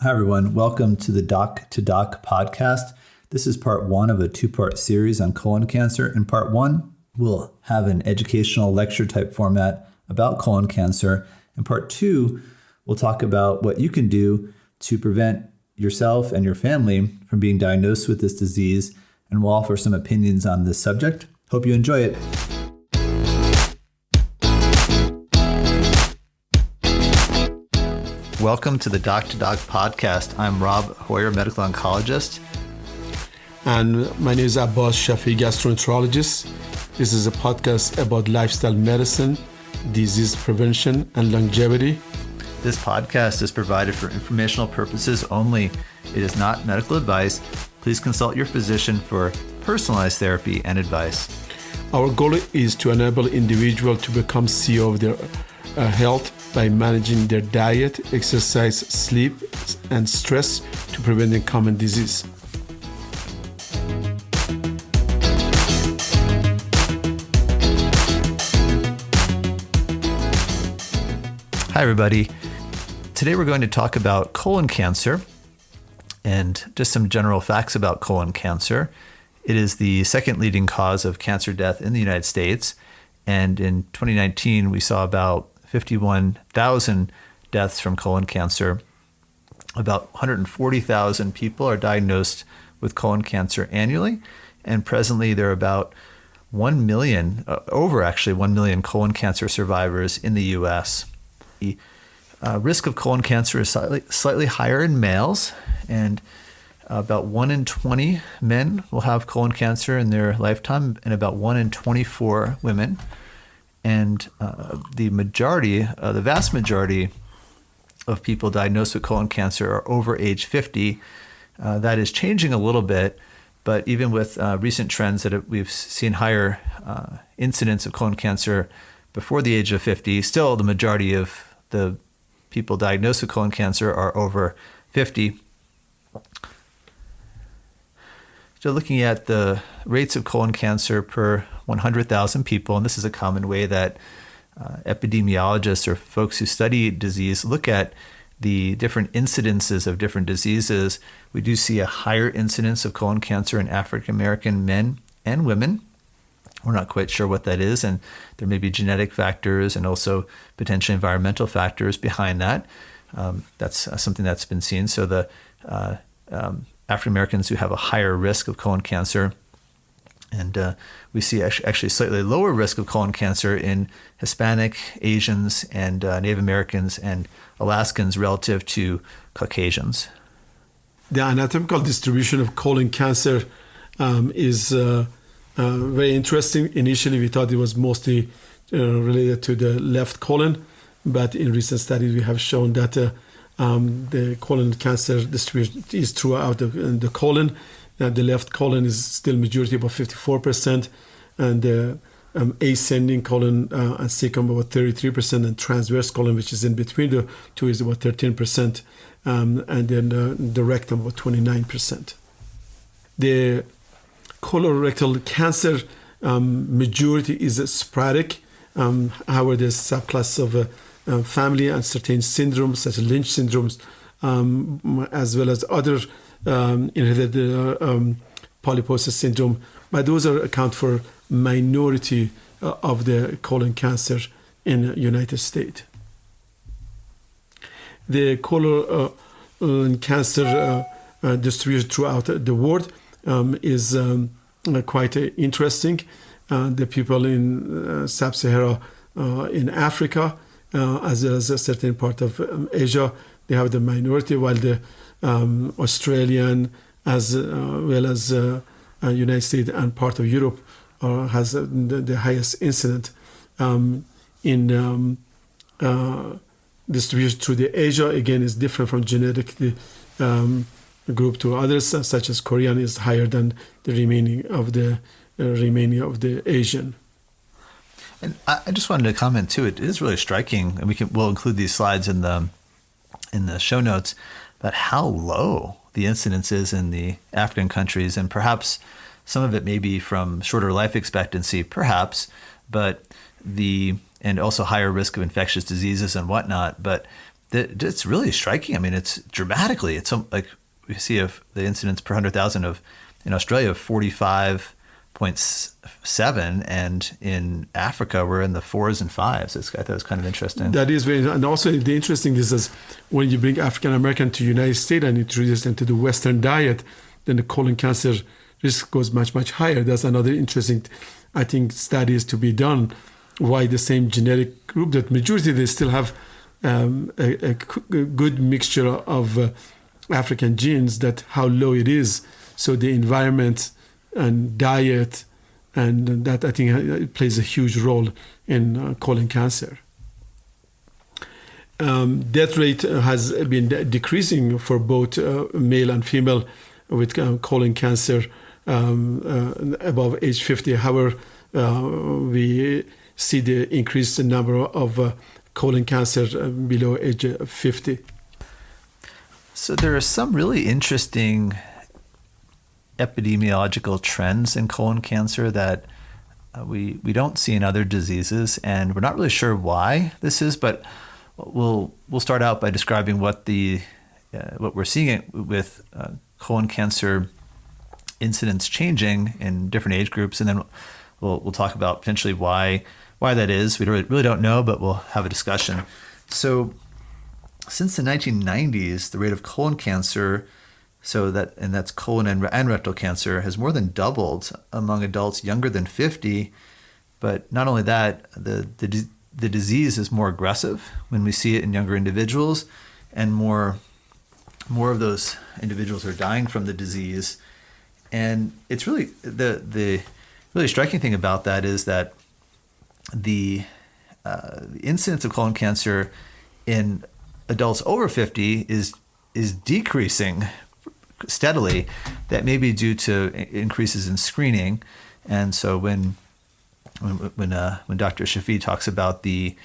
Hi, everyone. Welcome to the doc2doc podcast. This is part one of a two-part series on colon cancer. In part one, we'll have an educational lecture type format about colon cancer. In part two, we'll talk about what you can do to prevent yourself and your family from being diagnosed with this disease, and we'll offer some opinions on this subject. Hope you enjoy it. Welcome to the doc2doc podcast. I'm Rob Hoyer, medical oncologist. And my name is Abbass Shafii, gastroenterologist. This is a podcast about lifestyle medicine, disease prevention, and longevity. This podcast is provided for informational purposes only. It is not medical advice. Please consult your physician for personalized therapy and advice. Our goal is to enable individuals to become CEO of their health by managing their diet, exercise, sleep, and stress to preventing common disease. Hi, everybody. Today we're going to talk about colon cancer and just some general facts about colon cancer. It is the second leading cause of cancer death in the United States. And in 2019, we saw about 51,000 deaths from colon cancer. About 140,000 people are diagnosed with colon cancer annually. And presently, there are about 1 million, over 1 million colon cancer survivors in the U.S. The risk of colon cancer is slightly higher in males, and about 1 in 20 men will have colon cancer in their lifetime, and about 1 in 24 women. And the vast majority of people diagnosed with colon cancer are over age 50. That is changing a little bit, but even with recent trends that we've seen higher incidence of colon cancer before the age of 50, still the majority of the people diagnosed with colon cancer are over 50. So looking at the rates of colon cancer per 100,000 people, and this is a common way that epidemiologists or folks who study disease look at the different incidences of different diseases. We do see a higher incidence of colon cancer in African American men and women. We're not quite sure what that is, and there may be genetic factors and also potentially environmental factors behind that. That's something that's been seen. So the African Americans who have a higher risk of colon cancer, and we see actually slightly lower risk of colon cancer in Hispanic, Asians, and Native Americans and Alaskans relative to Caucasians. The anatomical distribution of colon cancer is very interesting. Initially, we thought it was mostly related to the left colon, but in recent studies, we have shown that the colon cancer distribution is throughout the colon. The left colon is still majority, about 54%, and the ascending colon and cecum about 33%, and transverse colon, which is in between the two, is about 13%, and then the rectum about 29%. The colorectal cancer majority is sporadic. However, there's subclass of family and certain syndromes such as Lynch syndromes, as well as other inherited polyposis syndrome, but those account for minority of the colon cancer in the United States. The colon cancer distribution throughout the world is quite interesting. The people in sub-Sahara, in Africa, as well as a certain part of Asia, they have the minority, while the Australian, as well as United States and part of Europe, has the highest incident in distribution through the Asia. Again, is different from genetically group to others, such as Korean is higher than the remaining of the Asian. And I just wanted to comment too. It is really striking, and we'll include these slides in the show notes, about how low the incidence is in the African countries, and perhaps some of it may be from shorter life expectancy, perhaps, but and also higher risk of infectious diseases and whatnot. But it's really striking. I mean, it's dramatically. It's like we see of the incidence per 100,000 of in Australia of 45.7, and in Africa we're in the 4s and 5s. I thought it was kind of interesting. That is very, and also the interesting is when you bring African American to United States and introduce them to the Western diet, then the colon cancer risk goes much, much higher. That's another interesting, I think, studies to be done. Why the same genetic group, that majority they still have a good mixture of African genes, that how low it is. So the environment and diet, and that I think it plays a huge role in colon cancer. Death rate has been decreasing for both male and female with colon cancer above age 50. However, we see the increased number of colon cancer below age 50. So there are some really interesting epidemiological trends in colon cancer that we don't see in other diseases, and we're not really sure why this is, but we'll start out by describing what we're seeing with colon cancer incidence changing in different age groups, and then we'll talk about potentially why that is. We really don't know, but we'll have a discussion. So since the 1990s, the rate of colon cancer, that's colon and rectal cancer, has more than doubled among adults younger than 50. But not only that, the disease is more aggressive when we see it in younger individuals, and more of those individuals are dying from the disease. And it's really the really striking thing about that is that the incidence of colon cancer in adults over 50 is decreasing steadily. That may be due to increases in screening. And so when Dr. Shafii talks about the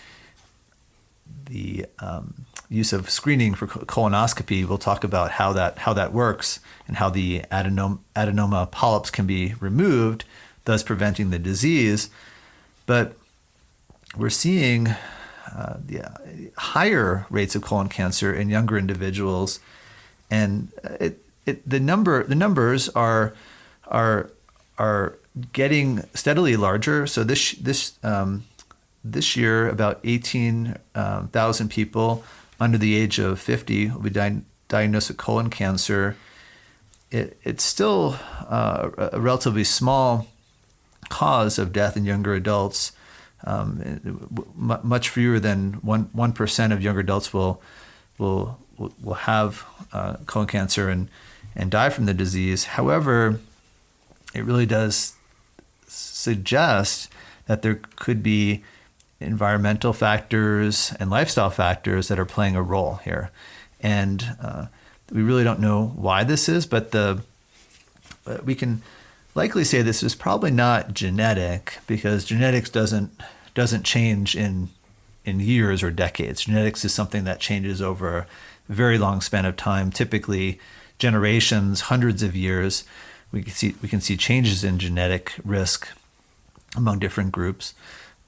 use of screening for colonoscopy, we'll talk about how that works and how the adenoma polyps can be removed, thus preventing the disease. But we're seeing higher rates of colon cancer in younger individuals, and the numbers are getting steadily larger. So this year, about 18,000 people under the age of 50 will be diagnosed with colon cancer. It's still a relatively small cause of death in younger adults. Much fewer than 1% of younger adults will have colon cancer and die from the disease. However, it really does suggest that there could be environmental factors and lifestyle factors that are playing a role here. And we really don't know why this is, but we can likely say this is probably not genetic, because genetics doesn't change in years or decades. Genetics is something that changes over a very long span of time, typically generations, hundreds of years. We can see changes in genetic risk among different groups.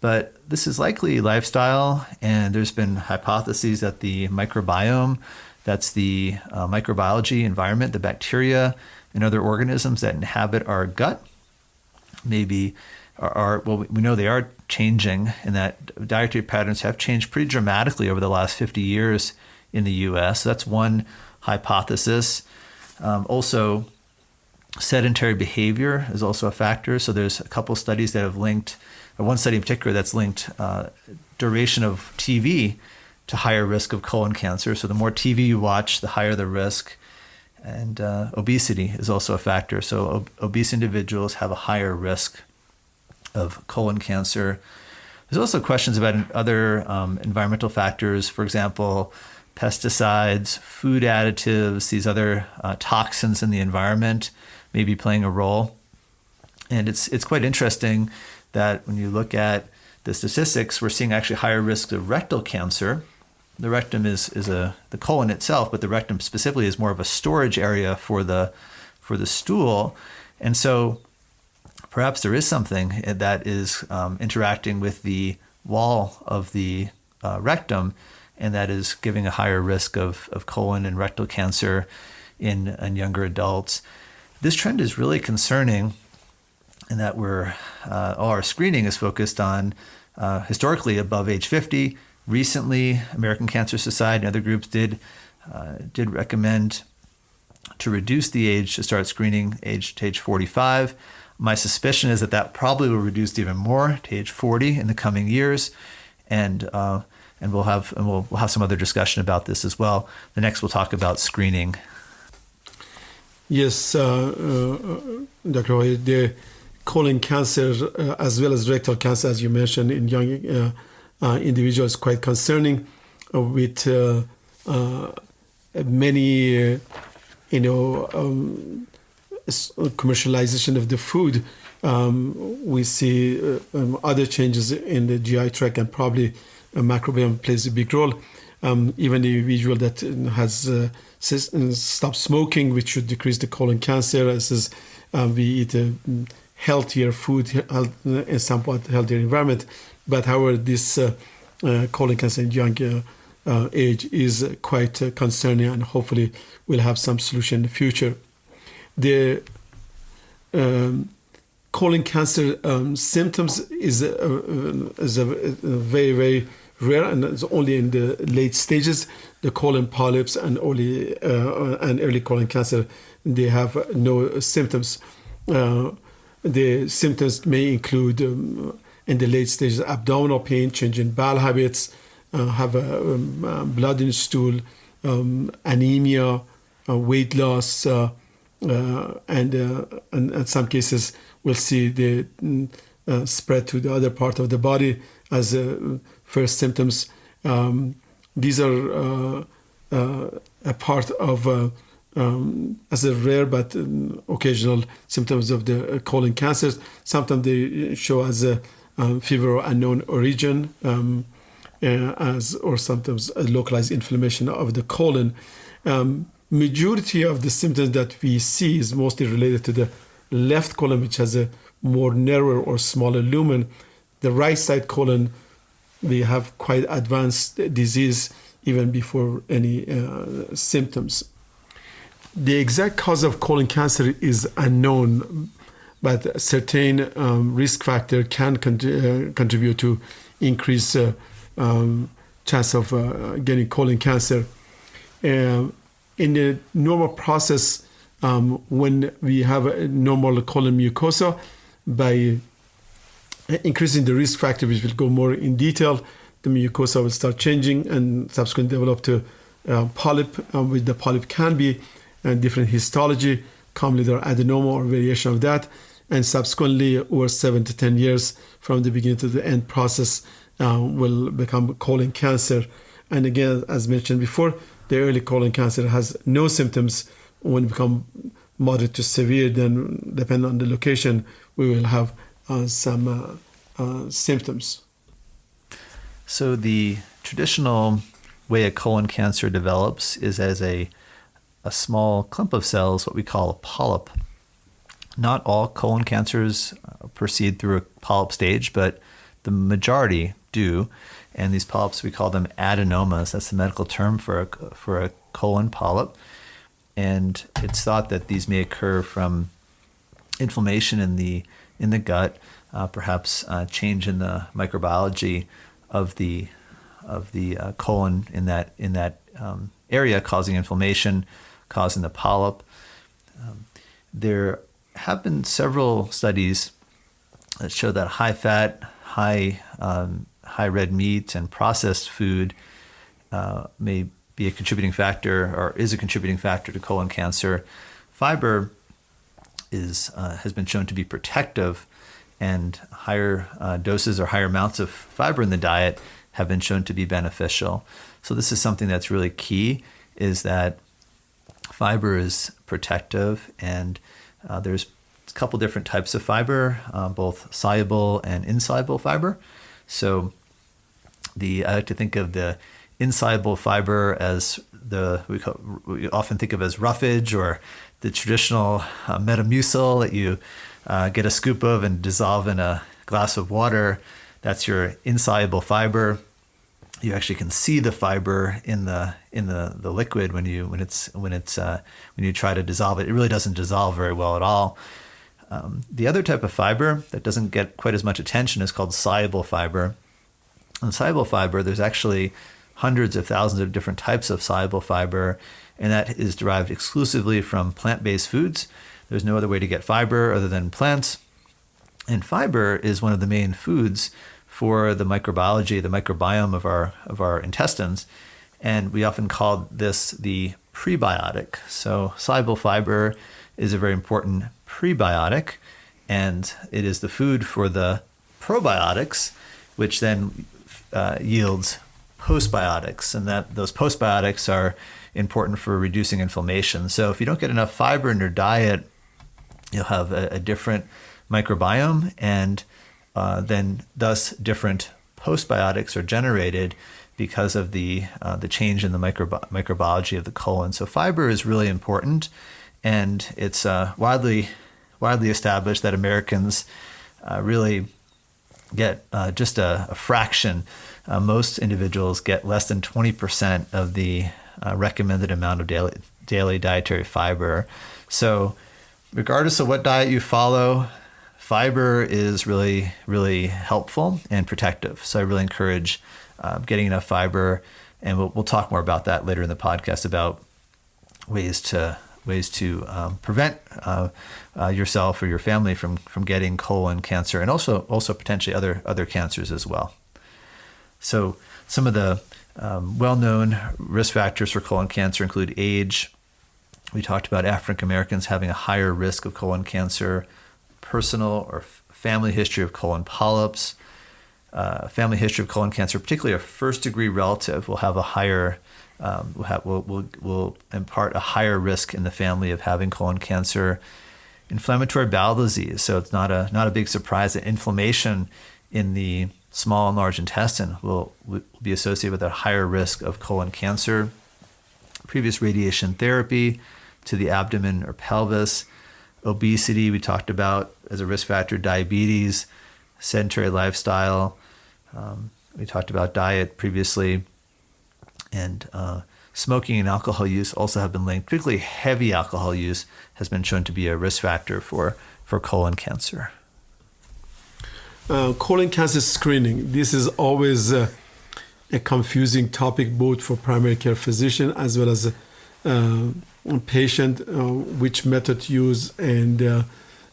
But this is likely lifestyle, and there's been hypotheses that the microbiome, that's the microbiology environment, the bacteria and other organisms that inhabit our gut, maybe we know they are changing, and that dietary patterns have changed pretty dramatically over the last 50 years in the U.S. So that's one hypothesis. Also, sedentary behavior is also a factor. So there's a couple studies that have linked, one study in particular that's linked duration of TV to higher risk of colon cancer. So the more TV you watch, the higher the risk. And obesity is also a factor. So obese individuals have a higher risk of colon cancer. There's also questions about other environmental factors, for example, pesticides, food additives, these other toxins in the environment may be playing a role. And it's quite interesting that when you look at the statistics, we're seeing actually higher risk of rectal cancer. The rectum is the colon itself, but the rectum specifically is more of a storage area for the stool. And so perhaps there is something that is interacting with the wall of the rectum and that is giving a higher risk of colon and rectal cancer in younger adults. This trend is really concerning in that all our screening is focused on historically above age 50. Recently, American Cancer Society and other groups did recommend to reduce the age to start screening to age 45. My suspicion is that probably will reduce even more to age 40 in the coming years, and we'll have some other discussion about this as well. The next we'll talk about screening. Yes, Dr. Hoyer, the colon cancer as well as rectal cancer, as you mentioned, in young individuals, quite concerning. With many, commercialization of the food, we see other changes in the GI tract, and probably microbiome plays a big role. Even the individual that has stopped smoking, which should decrease the colon cancer, as we eat healthier food, a somewhat healthier environment. But however, this colon cancer in young age is quite concerning, and hopefully we'll have some solution in the future. The colon cancer symptoms is a very, very rare, and it's only in the late stages. The colon polyps and early colon cancer, they have no symptoms. The symptoms may include, in the late stages, abdominal pain, change in bowel habits, have blood in stool, anemia, weight loss, and in some cases we'll see the spread to the other part of the body as first symptoms. These are a part of as a rare but occasional symptoms of the colon cancers. Sometimes they show as a fever of unknown origin, or sometimes a localized inflammation of the colon. Majority of the symptoms that we see is mostly related to the left colon, which has a more narrower or smaller lumen. The right side colon, we have quite advanced disease even before any symptoms. The exact cause of colon cancer is unknown, but certain risk factor can contribute to increase chance of getting colon cancer. In the normal process, when we have a normal colon mucosa, by increasing the risk factor, which will go more in detail, the mucosa will start changing and subsequently develop to polyp, which the polyp can be different histology, commonly there are adenoma or variation of that, and subsequently over 7 to 10 years from the beginning to the end process will become colon cancer. And again, as mentioned before, the early colon cancer has no symptoms. When it becomes moderate to severe, then depending on the location, we will have some symptoms. So the traditional way a colon cancer develops is as a small clump of cells, what we call a polyp. Not all colon cancers proceed through a polyp stage, but the majority do. And these polyps, we call them adenomas. That's the medical term for a colon polyp. And it's thought that these may occur from inflammation in the gut, perhaps change in the microbiology of the colon in that area, causing inflammation, causing the polyp. There have been several studies that show that high fat, high red meat, and processed food may be a contributing factor, or is a contributing factor to colon cancer. Fiber has been shown to be protective, and higher doses or higher amounts of fiber in the diet have been shown to be beneficial. So this is something that's really key, is that fiber is protective, and there's a couple different types of fiber, both soluble and insoluble fiber. So I like to think of the insoluble fiber as we often think of as roughage, or the traditional Metamucil that you get a scoop of and dissolve in a glass of water. That's your insoluble fiber. You actually can see the fiber in the liquid when you try to dissolve it. It really doesn't dissolve very well at all. The other type of fiber that doesn't get quite as much attention is called soluble fiber. And soluble fiber, there's actually hundreds of thousands of different types of soluble fiber, and that is derived exclusively from plant-based foods. There's no other way to get fiber other than plants. And fiber is one of the main foods for the microbiology, the microbiome of our intestines. And we often call this the prebiotic. So soluble fiber is a very important prebiotic, and it is the food for the probiotics, which then yields postbiotics, and that those postbiotics are important for reducing inflammation. So if you don't get enough fiber in your diet, you'll have a different microbiome, and then thus different postbiotics are generated because of the change in the microbiology of the colon. So fiber is really important, and it's widely established that Americans really get just a fraction. Most individuals get less than 20% of the recommended amount of daily dietary fiber. So regardless of what diet you follow, fiber is really, really helpful and protective. So I really encourage getting enough fiber, and we'll talk more about that later in the podcast about ways to prevent yourself or your family from getting colon cancer, and also potentially other cancers as well. So some of the well-known risk factors for colon cancer include age. We talked about African Americans having a higher risk of colon cancer, personal or family history of colon polyps, family history of colon cancer, particularly a first-degree relative will have a higher will impart a higher risk in the family of having colon cancer. Inflammatory bowel disease, so it's not a big surprise that inflammation in the small and large intestine will be associated with a higher risk of colon cancer. Previous radiation therapy to the abdomen or pelvis. Obesity, we talked about as a risk factor. Diabetes, sedentary lifestyle. We talked about diet previously. And smoking and alcohol use also have been linked. Particularly heavy alcohol use has been shown to be a risk factor for colon cancer. Colon cancer screening. This is always a confusing topic, both for primary care physician as well as patient, which method to use and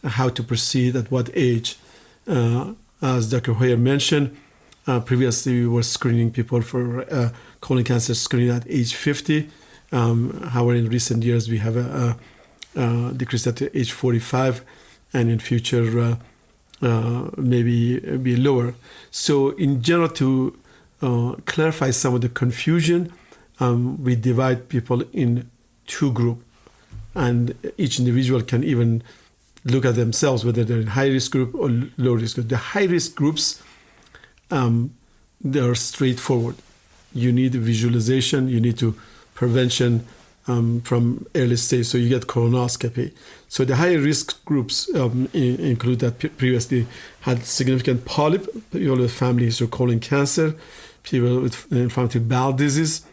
how to proceed at what age. As Dr. Hoyer mentioned, previously we were screening people for colon cancer screening at age 50. However, in recent years we have decreased that to age 45, and in future maybe be lower. So in general, to clarify some of the confusion, we divide people in two groups, and each individual can even look at themselves whether they're in high risk group or low risk group. The high risk groups, they are straightforward. You need visualization, you need to prevention from early stage, so you get colonoscopy. So the high risk groups include that previously had significant polyp, people with family history of colon cancer, people with inflammatory bowel disease,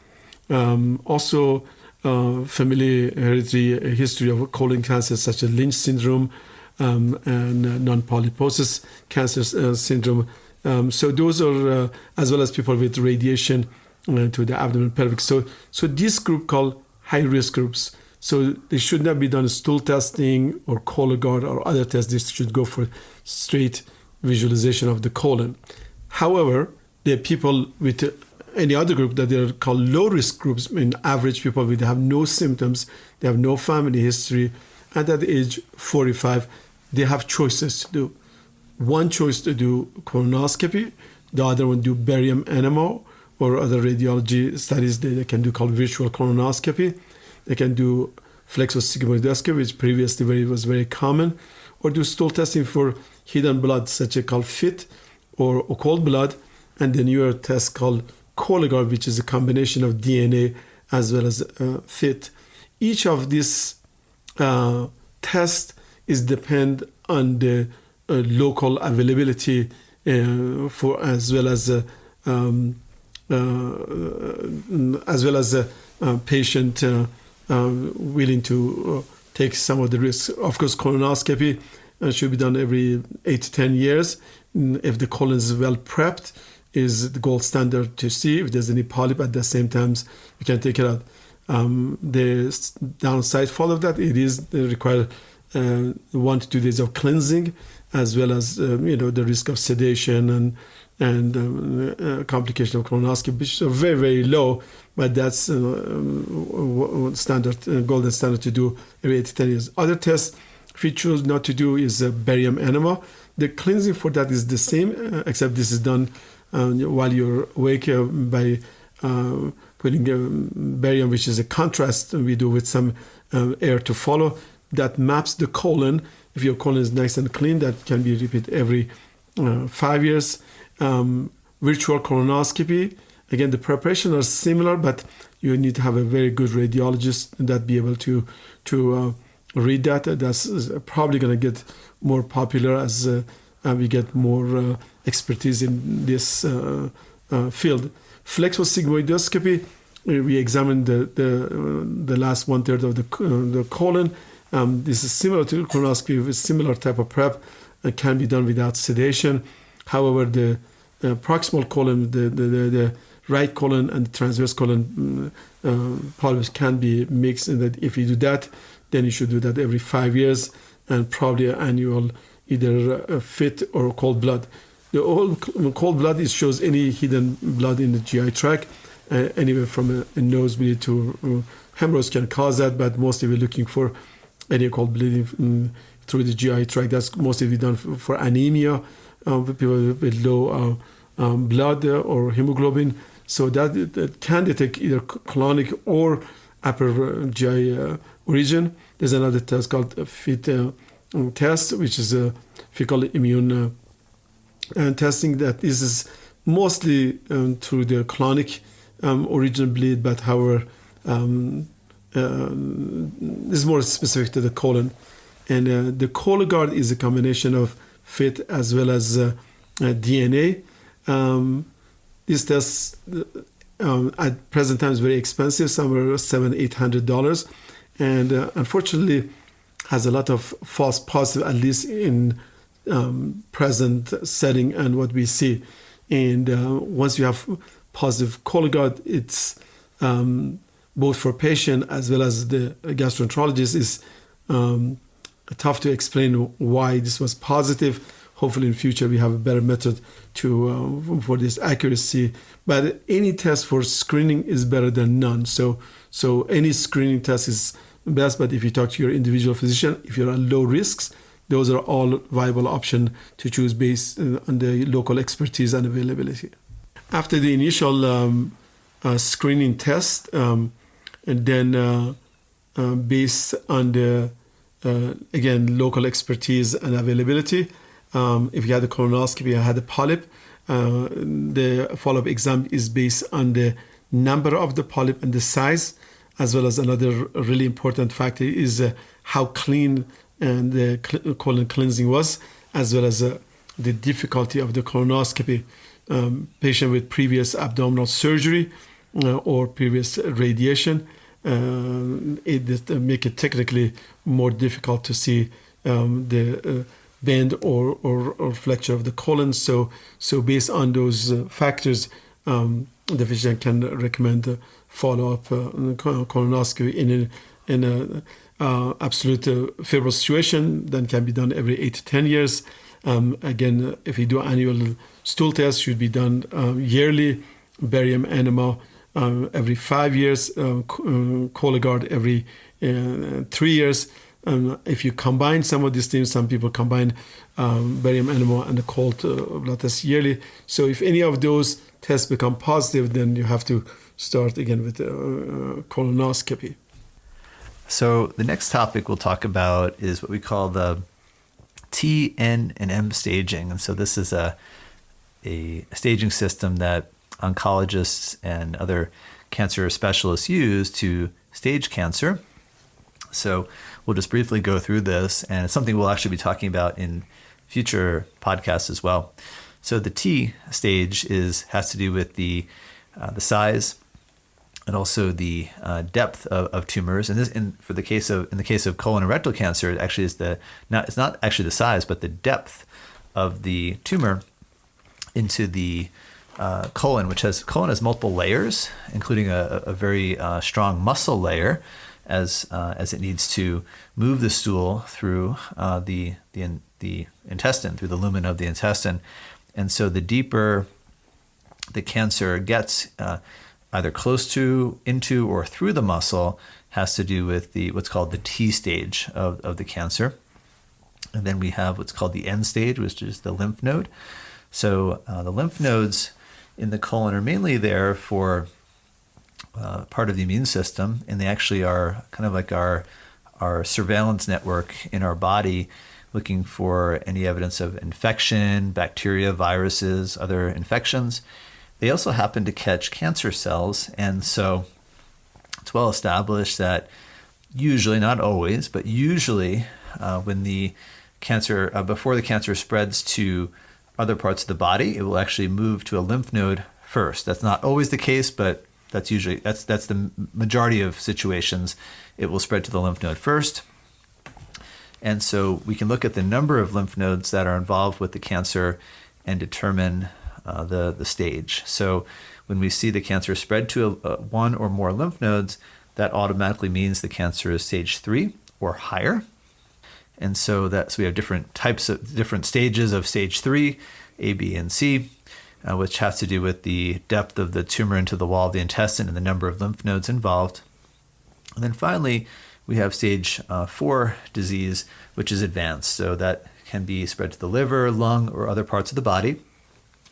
also family hereditary history of colon cancer such as Lynch syndrome and non-polyposis cancer syndrome. So those are, as well as people with radiation to the abdomen pelvic. So this group called high-risk groups. So they should not be done stool testing or Cologuard or other tests. This should go for straight visualization of the colon. However, there are people with any other group that they're called low-risk groups. I mean, average people with have no symptoms, they have no family history, and at age 45, they have choices to do. One choice to do colonoscopy, the other one do barium NMO or other radiology studies they can do called virtual colonoscopy. They can do flexosigmoidoscopy, which previously was very common, or do stool testing for hidden blood, such as called FIT or occult blood, and the newer test called Cologuard, which is a combination of DNA as well as FIT. Each of these tests is depend on the local availability for as well as as well as a patient willing to take some of the risks. Of course, colonoscopy should be done every 8 to 10 years. If the colon is well prepped, is the gold standard to see if there's any polyp. At the same time, you can take it out. The downside for all of that, they require 1 to 2 days of cleansing, as well as the risk of sedation and complication of colonoscopy, which are very, very low, but that's standard, golden standard to do every 8 to 10 years. Other tests, if you choose not to do, is barium enema. The cleansing for that is the same, except this is done while you're awake by putting barium, which is a contrast we do with some air to follow, that maps the colon. If your colon is nice and clean, that can be repeated every 5 years. Virtual colonoscopy, again, the preparation are similar, but you need to have a very good radiologist that be able to read that. That's probably going to get more popular as we get more expertise in this field. Flexible sigmoidoscopy, we examined the last 1/3 of the colon. This is similar to colonoscopy with similar type of prep. It can be done without sedation. However, the proximal colon, the right colon and the transverse colon polyps can be mixed, and that if you do that, then you should do that every 5 years and probably an annual either FIT or cold blood. The cold blood shows any hidden blood in the GI tract, anywhere from a nosebleed to hemorrhoids can cause that, but mostly we're looking for any cold bleeding through the GI tract. That's mostly done for anemia, people with low blood or hemoglobin. So that can detect either colonic or upper GI origin. There's another test called FIT test, which is a fecal immune testing. That this is mostly through the colonic origin bleed, but however, this is more specific to the colon. And the Cologuard is a combination of FIT as well as DNA. These tests at present time is very expensive, somewhere $700-800, and unfortunately has a lot of false positive, at least in present setting and what we see. And once you have positive Cologuard, it's both for patient as well as the gastroenterologist is tough to explain why this was positive. Hopefully in future we have a better method to for this accuracy. But any test for screening is better than none. So any screening test is best. But if you talk to your individual physician, if you're at low risks, those are all viable options to choose based on the local expertise and availability. After the initial screening test, and then based on the again local expertise and availability, if you had a colonoscopy and had a polyp, the follow-up exam is based on the number of the polyp and the size, as well as another really important factor is how clean and the colon cleansing was, as well as the difficulty of the colonoscopy. Patient with previous abdominal surgery or previous radiation, it make it technically more difficult to see the bend or flexure of the colon. So based on those factors, the physician can recommend follow-up colonoscopy in a absolute favorable situation. Then can be done every 8 to 10 years. Again, if you do annual stool test, should be done yearly. Barium enema every 5 years. Cologuard every 3 years. If you combine some of these things, some people combine barium enema and the cold blood test yearly. So if any of those tests become positive, then you have to start again with colonoscopy. So the next topic we'll talk about is what we call the T, N, and M staging. And so this is a staging system that oncologists and other cancer specialists use to stage cancer. So we'll just briefly go through this, and it's something we'll actually be talking about in future podcasts as well. So the T stage has to do with the the size, and also the depth of tumors. And this, in the case of colon and rectal cancer, it actually is it's not actually the size, but the depth of the tumor into the colon, colon has multiple layers, including a very strong muscle layer, as it needs to move the stool through the intestine, through the lumen of the intestine. And so the deeper the cancer gets, either close to, into, or through the muscle, has to do with what's called the T stage of the cancer. And then we have what's called the N stage, which is the lymph node. So the lymph nodes in the colon are mainly there for part of the immune system, and they actually are kind of like our surveillance network in our body, looking for any evidence of infection, bacteria, viruses, other infections. They also happen to catch cancer cells, and so it's well established that usually, not always, but usually when the cancer, before the cancer spreads to other parts of the body, it will actually move to a lymph node first. That's not always the case, but that's the majority of situations. It will spread to the lymph node first. And so we can look at the number of lymph nodes that are involved with the cancer and determine the stage. So when we see the cancer spread to one or more lymph nodes, that automatically means the cancer is stage 3 or higher. And so we have different stages of stage 3, A, B, and C, which has to do with the depth of the tumor into the wall of the intestine and the number of lymph nodes involved. And then finally, we have stage 4 disease, which is advanced. So that can be spread to the liver, lung, or other parts of the body.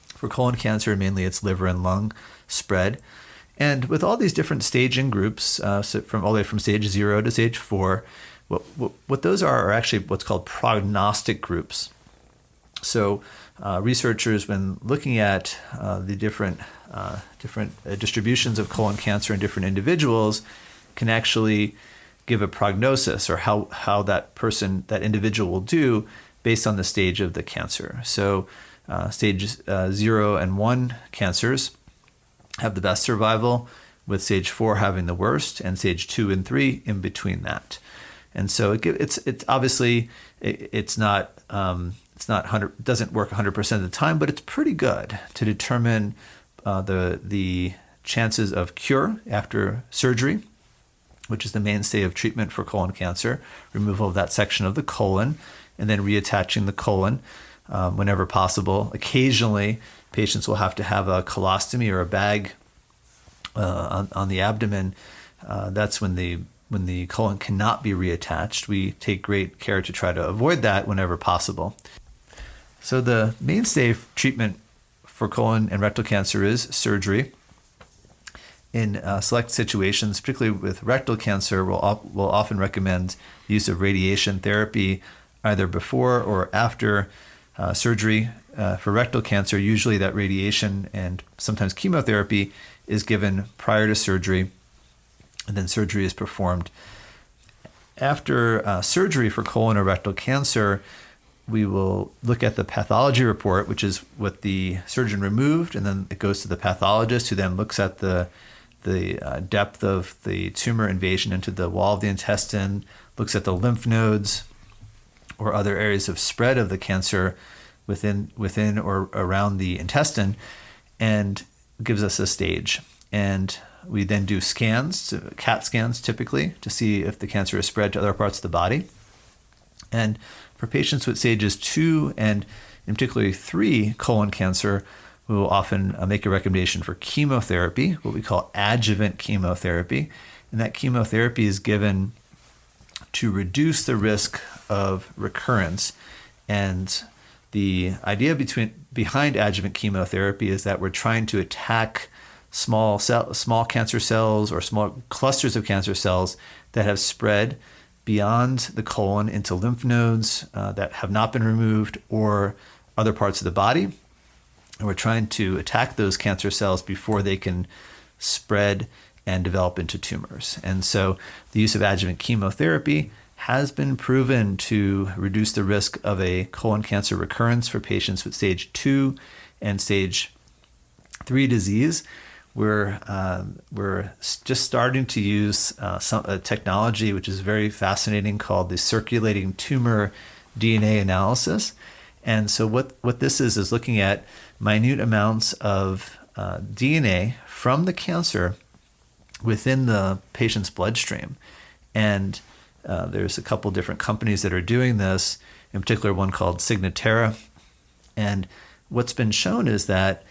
For colon cancer, mainly it's liver and lung spread. And with all these different staging groups, so from all the way from stage 0 to stage 4, what those are actually what's called prognostic groups. So researchers, when looking at the different distributions of colon cancer in different individuals, can actually give a prognosis, or how that individual will do based on the stage of the cancer. So stage 0 and 1 cancers have the best survival, with stage 4 having the worst, and stage 2 and 3 in between that. And so it's obviously it's not 100, doesn't work 100% of the time, but it's pretty good to determine the chances of cure after surgery, which is the mainstay of treatment for colon cancer, removal of that section of the colon, and then reattaching the colon whenever possible. Occasionally, patients will have to have a colostomy or a bag on the abdomen. That's when the colon cannot be reattached. We take great care to try to avoid that whenever possible. So the mainstay treatment for colon and rectal cancer is surgery. In select situations, particularly with rectal cancer, we'll often recommend the use of radiation therapy either before or after surgery. For rectal cancer, usually that radiation and sometimes chemotherapy is given prior to surgery, and then surgery is performed. After surgery for colon or rectal cancer, we will look at the pathology report, which is what the surgeon removed, and then it goes to the pathologist, who then looks at the depth of the tumor invasion into the wall of the intestine, looks at the lymph nodes or other areas of spread of the cancer within or around the intestine, and gives us a stage. And we then do scans, CAT scans typically, to see if the cancer is spread to other parts of the body. And for patients with stages 2 and in particularly 3 colon cancer, we will often make a recommendation for chemotherapy, what we call adjuvant chemotherapy. And that chemotherapy is given to reduce the risk of recurrence. And the idea behind adjuvant chemotherapy is that we're trying to attack small cancer cells or small clusters of cancer cells that have spread beyond the colon into lymph nodes that have not been removed or other parts of the body. And we're trying to attack those cancer cells before they can spread and develop into tumors. And so the use of adjuvant chemotherapy has been proven to reduce the risk of a colon cancer recurrence for patients with stage 2 and stage 3 disease, we're just starting to use a technology which is very fascinating called the circulating tumor DNA analysis. And so what this is looking at minute amounts of DNA from the cancer within the patient's bloodstream. And there's a couple different companies that are doing this, in particular one called Signatera. And what's been shown is that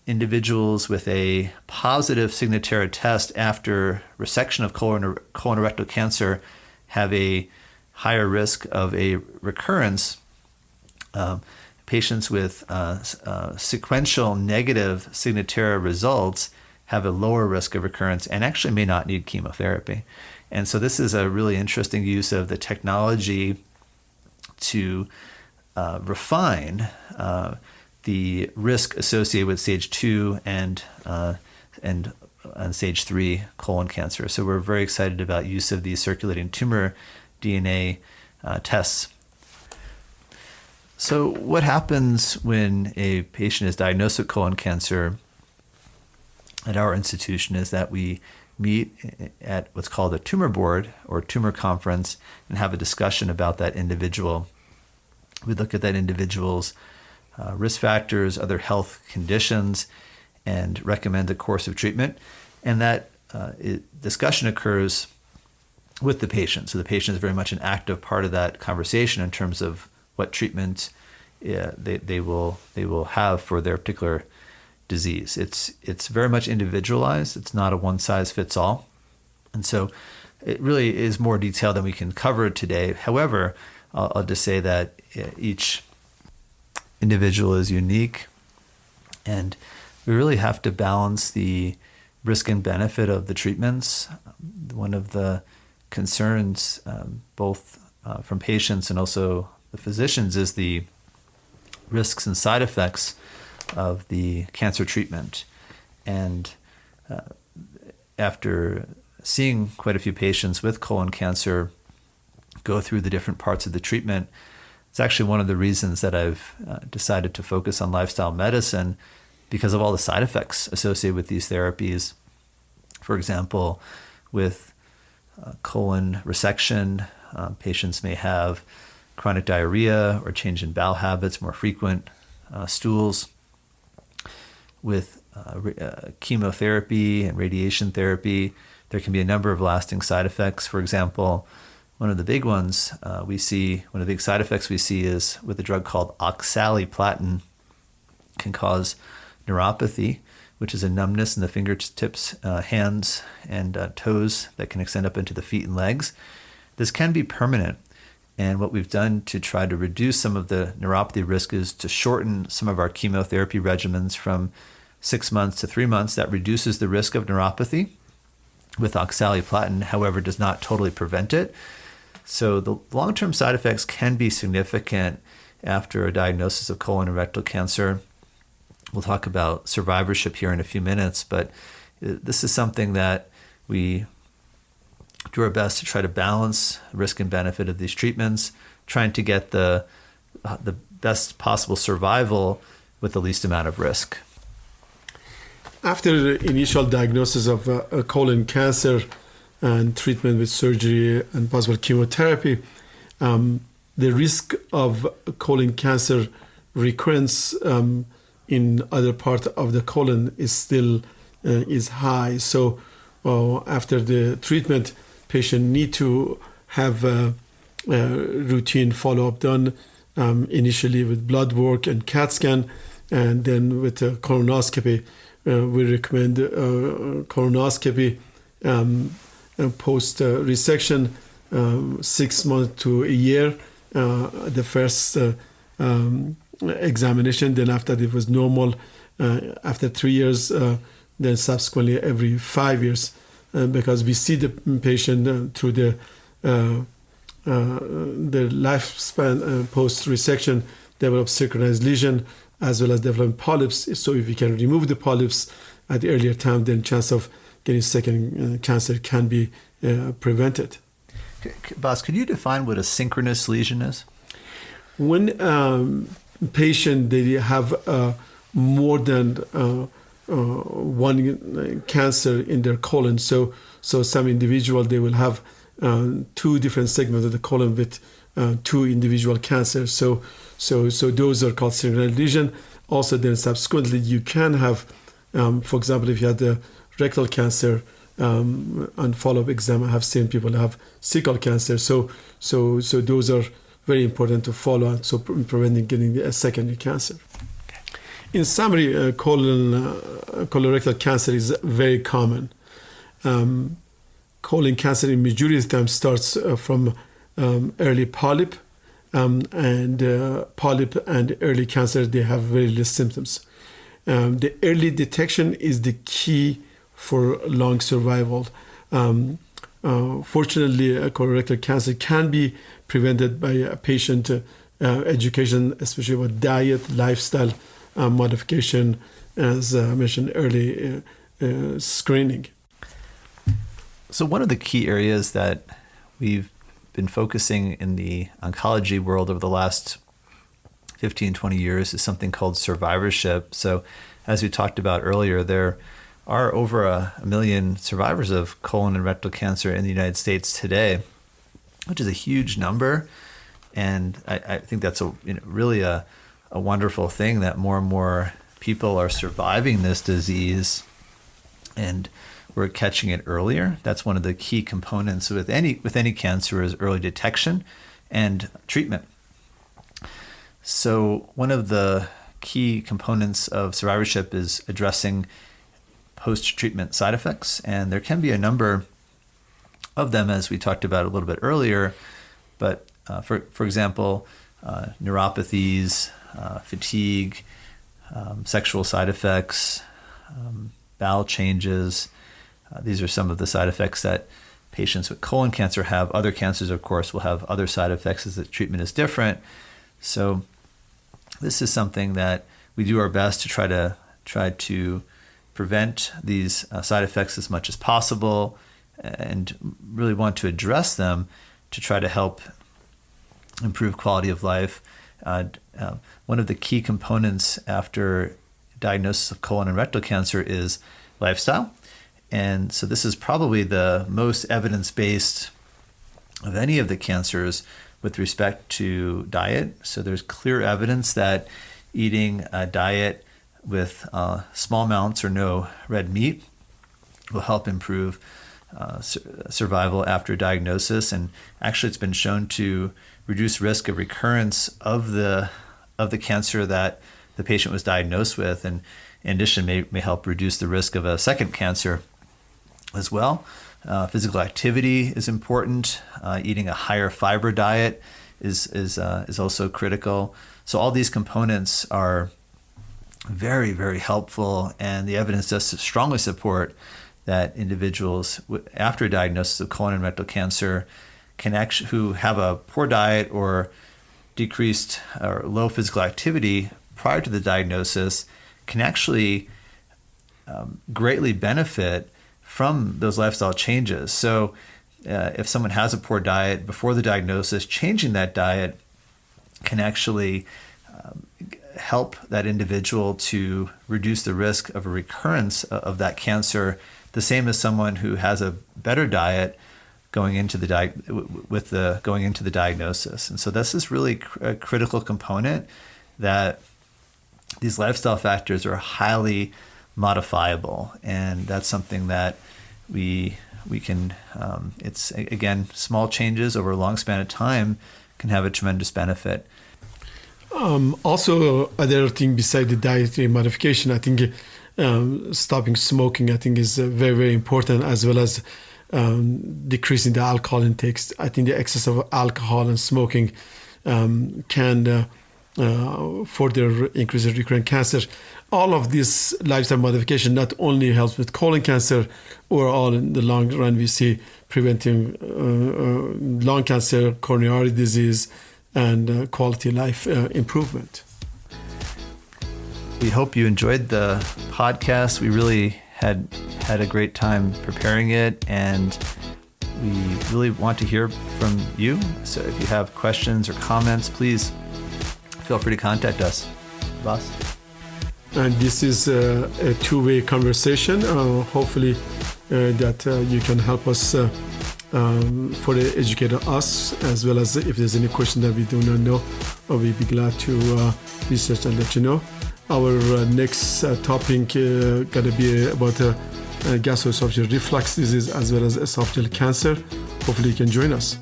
individuals with a positive Signatera test after resection of colorectal cancer have a higher risk of a recurrence. Patients with sequential negative Signatera results have a lower risk of recurrence and actually may not need chemotherapy. And so this is a really interesting use of the technology to refine the risk associated with stage 2 and stage 3 colon cancer. So we're very excited about use of these circulating tumor DNA tests. So what happens when a patient is diagnosed with colon cancer at our institution is that we meet at what's called a tumor board or tumor conference and have a discussion about that individual. We look at that individual's risk factors, other health conditions, and recommend a course of treatment. And that discussion occurs with the patient. So the patient is very much an active part of that conversation in terms of what treatment they will have for their particular disease. It's very much individualized. It's not a one size fits all. And so it really is more detailed than we can cover today. However, I'll just say that each individual is unique, and we really have to balance the risk and benefit of the treatments. One of the concerns, both from patients and also the physicians, is the risks and side effects of the cancer treatment. And after seeing quite a few patients with colon cancer go through the different parts of the treatment, it's actually one of the reasons that I've decided to focus on lifestyle medicine, because of all the side effects associated with these therapies. For example, with colon resection, patients may have chronic diarrhea or change in bowel habits, more frequent stools. With chemotherapy and radiation therapy, there can be a number of lasting side effects. For example, one of the big side effects we see is with a drug called oxaliplatin, can cause neuropathy, which is a numbness in the fingertips, hands, and toes that can extend up into the feet and legs. This can be permanent. And what we've done to try to reduce some of the neuropathy risk is to shorten some of our chemotherapy regimens from 6 months to 3 months. That reduces the risk of neuropathy with oxaliplatin, however, does not totally prevent it. So the long-term side effects can be significant after a diagnosis of colon and rectal cancer. We'll talk about survivorship here in a few minutes, but this is something that we do our best to try to balance risk and benefit of these treatments, trying to get the best possible survival with the least amount of risk. After the initial diagnosis of colon cancer and treatment with surgery and possible chemotherapy, the risk of colon cancer recurrence in other part of the colon is still is high. So after the treatment, patient need to have a routine follow-up done, initially with blood work and CAT scan, and then with a colonoscopy. We recommend colonoscopy post resection, 6 months to a year, the first examination. Then after it was normal, after 3 years, then subsequently every 5 years, because we see the patient through the lifespan post resection develop synchronized lesion as well as develop polyps. So if we can remove the polyps at the earlier time, then chance of getting second cancer can be prevented. Abbass, could you define what a synchronous lesion is? When patient they have more than one cancer in their colon. So some individual, they will have two different segments of the colon with two individual cancers. So those are called senile lesion. Also, then subsequently you can have, for example, if you had the rectal cancer, on follow-up exam, I have seen people have cecal cancer. So those are very important to follow, so preventing getting a secondary cancer. In summary, colorectal cancer is very common. Colon cancer in majority of the time starts from early polyp, and polyp and early cancer, they have very little symptoms. The early detection is the key for long survival. Fortunately, colorectal cancer can be prevented by patient education, especially with diet, lifestyle modification, as I mentioned early, screening. So one of the key areas that we've been focusing in the oncology world over the last 15, 20 years is something called survivorship. So as we talked about earlier, there are over a million survivors of colon and rectal cancer in the United States today, which is a huge number. And I think that's really a wonderful thing that more and more people are surviving this disease and we're catching it earlier. That's one of the key components with any cancer is early detection and treatment. So one of the key components of survivorship is addressing post-treatment side effects, and there can be a number of them, as we talked about a little bit earlier. But for example, neuropathies, fatigue, sexual side effects, bowel changes. These are some of the side effects that patients with colon cancer have. Other cancers, of course, will have other side effects as the treatment is different. So this is something that we do our best to try to prevent these side effects as much as possible and really want to address them to try to help improve quality of life. One of the key components after diagnosis of colon and rectal cancer is lifestyle. And so this is probably the most evidence-based of any of the cancers with respect to diet. So there's clear evidence that eating a diet with small amounts or no red meat will help improve survival after diagnosis. And actually, it's been shown to reduce risk of recurrence of the cancer that the patient was diagnosed with, and in addition may help reduce the risk of a second cancer as well. Physical activity is important. Eating a higher fiber diet is also critical. So all these components are very, very helpful, and the evidence does strongly support that individuals after a diagnosis of colon and rectal cancer who have a poor diet or decreased or low physical activity prior to the diagnosis can actually greatly benefit from those lifestyle changes. So if someone has a poor diet before the diagnosis, changing that diet can actually help that individual to reduce the risk of a recurrence of that cancer, the same as someone who has a better diet going into the diagnosis. And so this is really a critical component, that these lifestyle factors are highly modifiable, and that's something that we can, it's again, small changes over a long span of time can have a tremendous benefit. Also, other thing beside the dietary modification, I think stopping smoking, I think, is very, very important, as well as decreasing the alcohol intake. I think the excess of alcohol and smoking can further increase recurrent cancer. All of this lifestyle modification not only helps with colon cancer, overall in the long run we see preventing lung cancer, coronary disease, and quality life improvement. We hope you enjoyed the podcast. We really had a great time preparing it, and we really want to hear from you. So if you have questions or comments, please feel free to contact us. Abbass? And this is a two-way conversation. Hopefully that you can help us further educate us, as well as if there's any question that we do not know, we'd be glad to research and let you know. Our next topic going to be about gastroesophageal reflux disease as well as esophageal cancer. Hopefully you can join us.